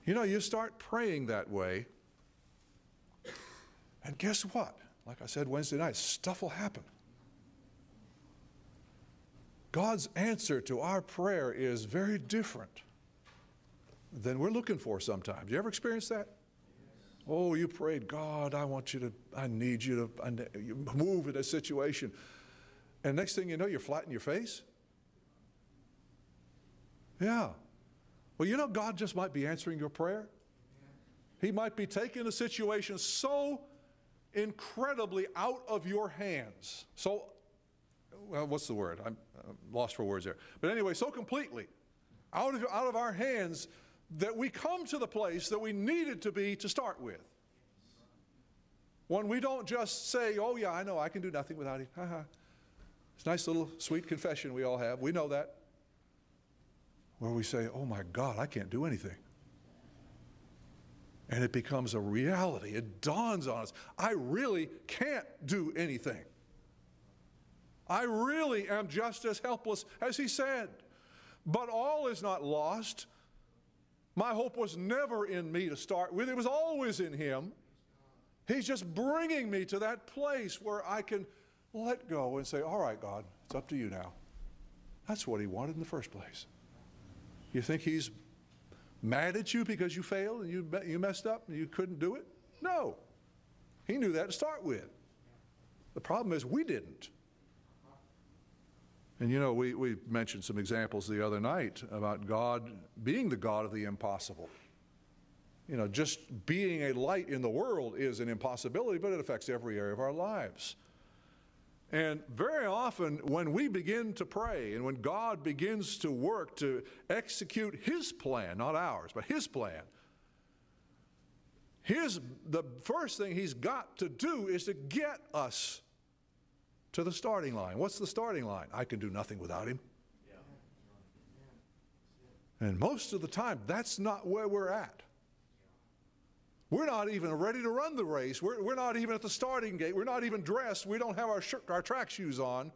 You know, you start praying that way, and guess what? Like I said Wednesday night, stuff will happen. God's answer to our prayer is very different than we're looking for sometimes. You ever experience that? Oh, you prayed, God, I need you to you move in a situation. And next thing you know, you're flat in your face. Yeah. Well, you know, God just might be answering your prayer. He might be taking a situation so incredibly out of your hands. So, well, what's the word? I'm lost for words there. But anyway, so completely out of our hands that we come to the place that we needed to be to start with. When we don't just say, oh yeah, I know I can do nothing without Him. It's a nice little sweet confession we all have. We know that. Where we say, oh my God, I can't do anything. And it becomes a reality. It dawns on us. I really can't do anything. I really am just as helpless as He said. But all is not lost. My hope was never in me to start with. It was always in Him. He's just bringing me to that place where I can let go and say, all right, God, it's up to you now. That's what He wanted in the first place. You think He's mad at you because you failed and you messed up and you couldn't do it? No. He knew that to start with. The problem is we didn't. And you know, we mentioned some examples the other night about God being the God of the impossible. You know, just being a light in the world is an impossibility, but it affects every area of our lives. And very often when we begin to pray and when God begins to work to execute His plan, not ours, but His plan, the first thing He's got to do is to get us to the starting line. What's the starting line? I can do nothing without Him. And most of the time, that's not where we're at. We're not even ready to run the race. We're not even at the starting gate. We're not even dressed. We don't have our track shoes on.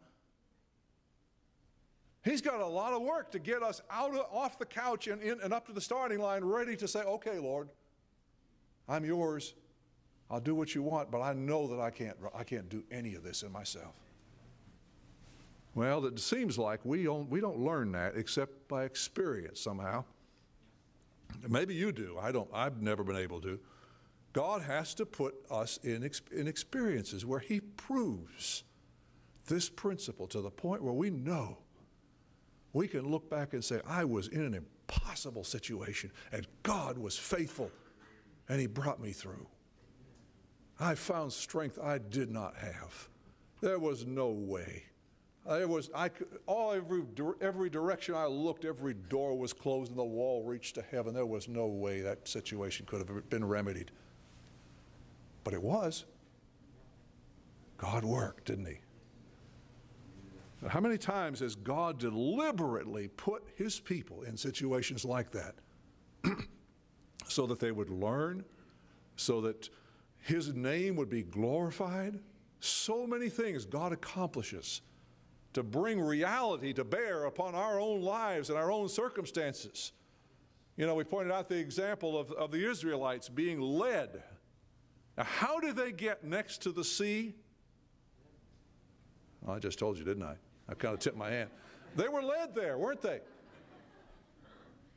He's got a lot of work to get us off the couch and up to the starting line, ready to say, okay, Lord, I'm yours. I'll do what you want, but I know that I can't do any of this in myself. Well, it seems like we don't learn that except by experience somehow. Maybe you do. I've never been able to. God has to put us in experiences where He proves this principle to the point where we know we can look back and say, I was in an impossible situation and God was faithful and He brought me through. I found strength I did not have. There was no way. Every direction I looked, every door was closed and the wall reached to heaven. There was no way that situation could have been remedied. But it was. God worked, didn't He? How many times has God deliberately put His people in situations like that so that they would learn, so that His name would be glorified? So many things God accomplishes to bring reality to bear upon our own lives and our own circumstances. You know, we pointed out the example of the Israelites being led. Now, how did they get next to the sea? Well, I just told you, didn't I? I kind of tipped my hand. They were led there, weren't they?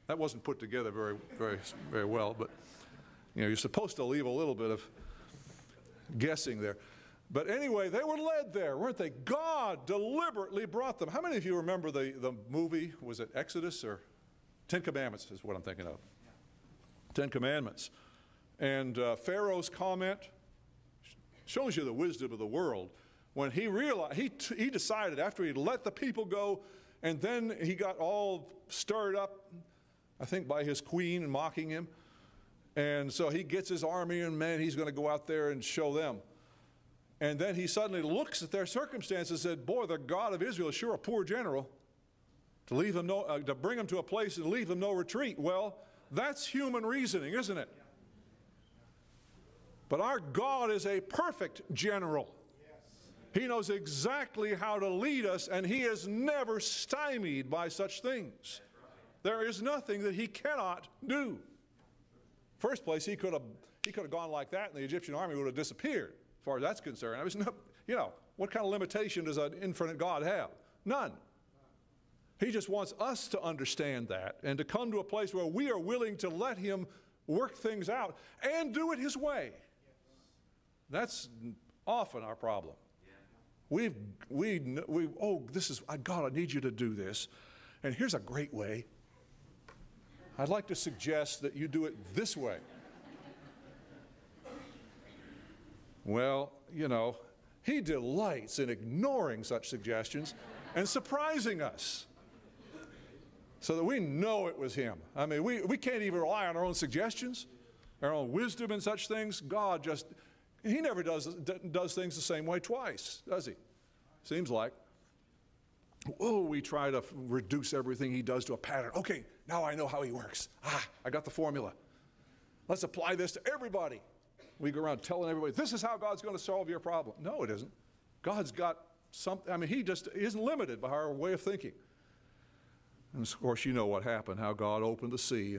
That wasn't put together very, very, very well, but you know, you're supposed to leave a little bit of guessing there. But anyway, they were led there, weren't they? God deliberately brought them. How many of you remember the movie, was it Exodus or Ten Commandments is what I'm thinking of. 10 Commandments. And Pharaoh's comment shows you the wisdom of the world. When he realized, he decided after he'd let the people go, and then he got all stirred up, I think, by his queen mocking him. And so he gets his army, and man, he's going to go out there and show them. And then he suddenly looks at their circumstances and said, boy, the God of Israel is sure a poor general to leave them to bring them to a place and leave them no retreat. Well, that's human reasoning, isn't it? But our God is a perfect general. He knows exactly how to lead us, and He is never stymied by such things. There is nothing that He cannot do. First place, he could have gone like that, and the Egyptian army would have disappeared, as far as that's concerned. I mean, you know, what kind of limitation does an infinite God have? None. He just wants us to understand that and to come to a place where we are willing to let him work things out and do it his way. That's often our problem. Oh, this is, God, I need you to do this. And here's a great way. I'd like to suggest that you do it this way. Well, you know, he delights in ignoring such suggestions and surprising us so that we know it was him. I mean, we can't even rely on our own suggestions, our own wisdom and such things. God just, he never does things the same way twice, does he? Seems like. Oh, we try to reduce everything he does to a pattern. Okay, now I know how he works. I got the formula. Let's apply this to everybody. We go around telling everybody, this is how God's going to solve your problem. No, it isn't. God's got something. I mean, he just isn't limited by our way of thinking. And of course, you know what happened, how God opened the sea.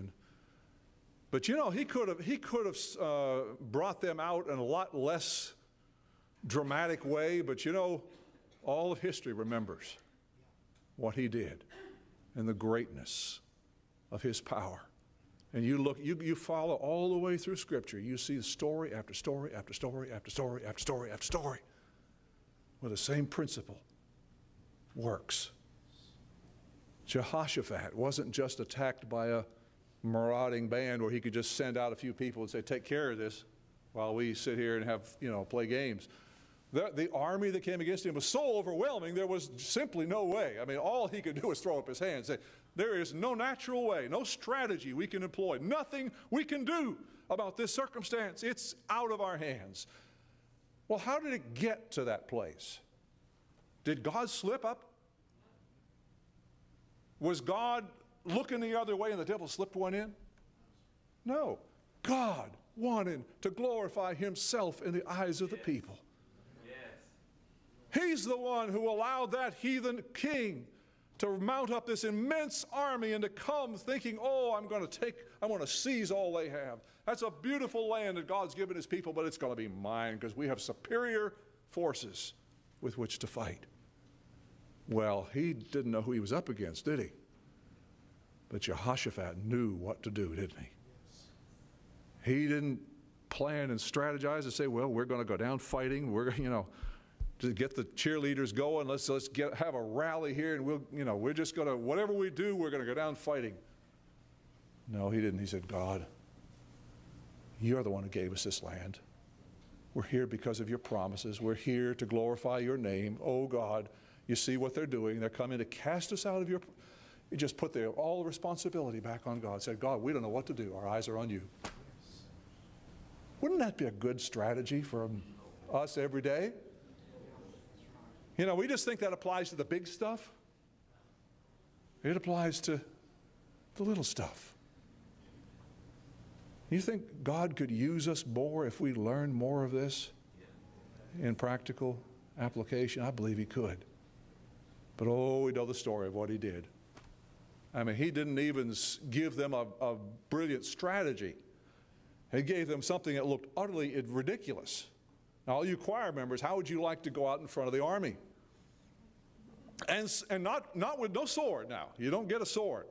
But you know, he could have brought them out in a lot less dramatic way. But you know, all of history remembers what he did and the greatness of his power. And you look, you follow all the way through Scripture. You see story after story after story after story after story after story where the same principle works. Jehoshaphat wasn't just attacked by a marauding band where he could just send out a few people and say, take care of this while we sit here and have, you know, play games. The army that came against him was so overwhelming, there was simply no way. I mean, all he could do was throw up his hands and say, there is no natural way, no strategy we can employ, nothing we can do about this circumstance. It's out of our hands. Well, how did it get to that place? Did God slip up? Was God looking the other way and the devil slipped one in? No. God wanted to glorify himself in the eyes of the people. He's the one who allowed that heathen king to mount up this immense army and to come thinking, oh, I'm going to seize all they have. That's a beautiful land that God's given his people, but it's going to be mine because we have superior forces with which to fight. Well, he didn't know who he was up against, did he? But Jehoshaphat knew what to do, didn't he? He didn't plan and strategize and say, well, we're going to go down fighting. We're, you know, to get the cheerleaders going. Let's have a rally here, and we're just going to, whatever we do, we're going to go down fighting. No, he didn't. He said, God, you're the one who gave us this land. We're here because of your promises. We're here to glorify your name. Oh, God, you see what they're doing. They're coming to cast us out of your... You just put all the responsibility back on God. Said, God, we don't know what to do. Our eyes are on you. Wouldn't that be a good strategy for us every day? You know, we just think that applies to the big stuff. It applies to the little stuff. You think God could use us more if we learned more of this in practical application? I believe he could. But oh, we know the story of what he did. I mean, he didn't even give them a brilliant strategy. He gave them something that looked utterly ridiculous. Now, all you choir members, how would you like to go out in front of the army? And not with no sword now. You don't get a sword.